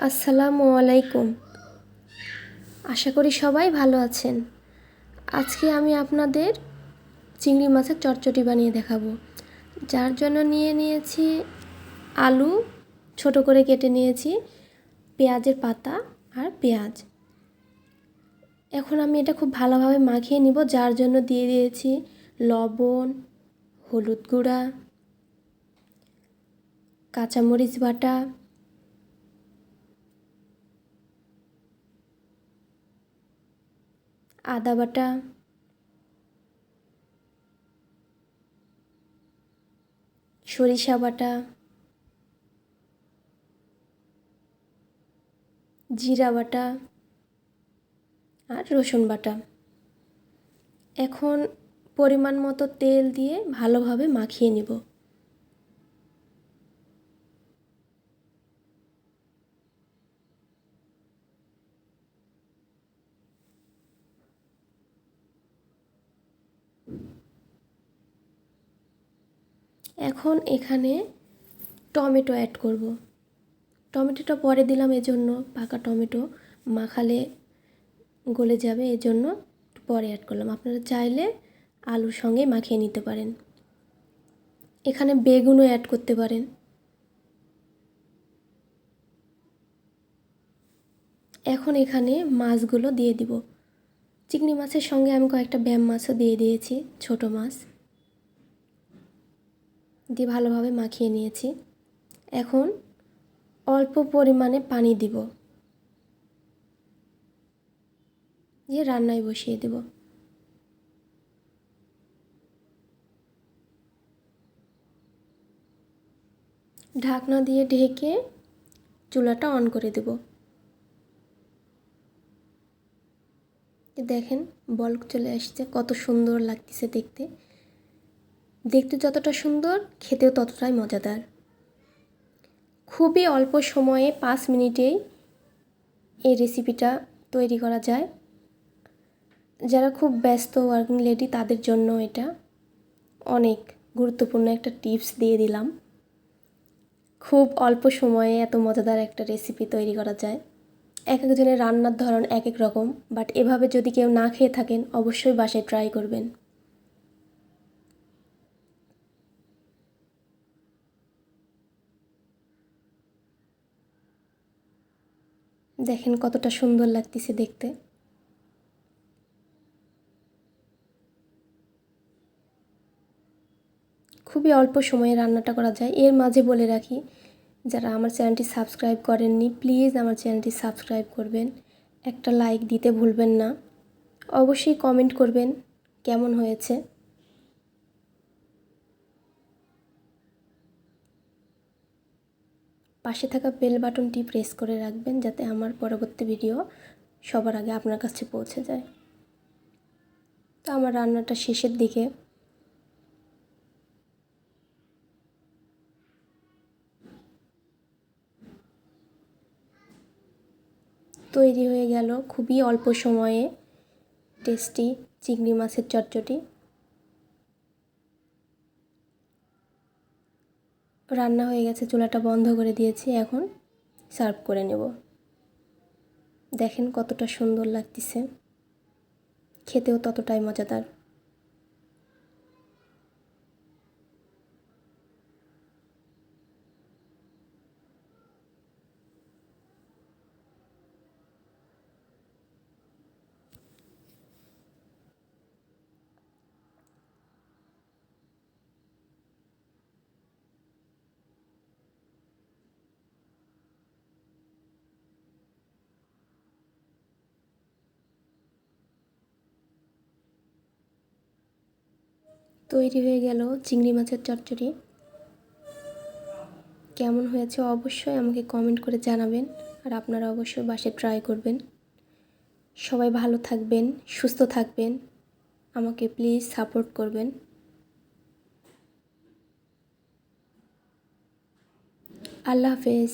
আসসালামুআলাইকুম। আশা করি সবাই ভালো আছেন। আজকে আমি আপনাদের চিংড়ি মাছের চটচটি বানিয়ে দেখাবো। যার জন্য নিয়ে নিয়েছি আলু, ছোট করে কেটে নিয়েছি, পেঁয়াজের পাতা আর পেঁয়াজ। এখন আমি এটা খুব ভালোভাবে মাখিয়ে নিব, যার জন্য দিয়ে দিয়েছি লবণ, হলুদ গুঁড়া, কাঁচামরিচ বাটা, আদা বাটা, সরিষা বাটা, জিরা বাটা আর রসুন বাটা। এখন পরিমাণ মতো তেল দিয়ে ভালোভাবে মাখিয়ে নিব। এখন এখানে টমেটো অ্যাড করব। টমেটোটা পরে দিলাম, এজন্য পাকা টমেটো মাখালে গলে যাবে, এজন্য পরে অ্যাড করলাম। আপনারা চাইলে আলুর সঙ্গে মাখিয়ে নিতে পারেন। এখানে বেগুনও অ্যাড করতে পারেন। এখন এখানে মাছগুলো দিয়ে দিব। চিংড়ি মাছের সঙ্গে আমি কয়েকটা ব্যাম মাছও দিয়ে দিয়েছি, ছোট মাছ দিয়ে ভালোভাবে মাখিয়ে নিয়েছি। এখন অল্প পরিমাণে পানি দিব, দিয়ে রান্নায় বসিয়ে দেব। ঢাকনা দিয়ে ঢেকে চুলাটা অন করে দেব। দেখেন বলক চলে আসছে, কত সুন্দর লাগতেছে দেখতে। দেখতে যতটা সুন্দর, খেতেও ততটাই মজাদার। খুবই অল্প সময়ে 5 মিনিটেই এই রেসিপিটা তৈরি করা যায়। যারা খুব ব্যস্ত ওয়ার্কিং লেডি, তাদের জন্য এটা অনেক গুরুত্বপূর্ণ একটা টিপস দিয়ে দিলাম। খুব অল্প সময়ে এত মজাদার একটা রেসিপি তৈরি করা যায়। এক একজনের রান্নার ধরন এক এক রকম, বাট এভাবে যদি কেউ না খেয়ে থাকেন, অবশ্যই বাসায় ট্রাই করবেন। দেখেন কতটা সুন্দর লাগতেছে দেখতে। খুবই অল্প সময়ে রান্নাটা করা যায়। এর মাঝে বলে রাখি, যারা আমার চ্যানেলটি সাবস্ক্রাইব করেননি, প্লিজ আমার চ্যানেলটি সাবস্ক্রাইব করবেন। একটা লাইক দিতে ভুলবেন না। অবশ্যই কমেন্ট করবেন কেমন হয়েছে। পাশে থাকা বেল বাটনটি প্রেস করে রাখবেন, যাতে আমার পরবর্তী ভিডিও সবার আগে আপনার কাছে পৌঁছে যায়। তো আমার রান্নাটা শেষের দিকে। তৈরি হয়ে গেল খুবই অল্প সময়ে টেস্টি চিংড়ি মাছের চটচটি। রান্না হয়ে গেছে, চুলাটা বন্ধ করে দিয়েছি। এখন সার্ভ করে নেব। দেখেন কতটা সুন্দর লাগতেছে, খেতেও ততটাই মজাদার। তৈরি হয়ে গেল চিংড়ি মাছের চটচটি। কেমন হয়েছে অবশ্যই আমাকে কমেন্ট করে জানাবেন, আর আপনারা অবশ্যই বাসায় ট্রাই করবেন। সবাই ভালো থাকবেন, সুস্থ থাকবেন, আমাকে প্লিজ সাপোর্ট করবেন। আল্লাহ হাফেজ।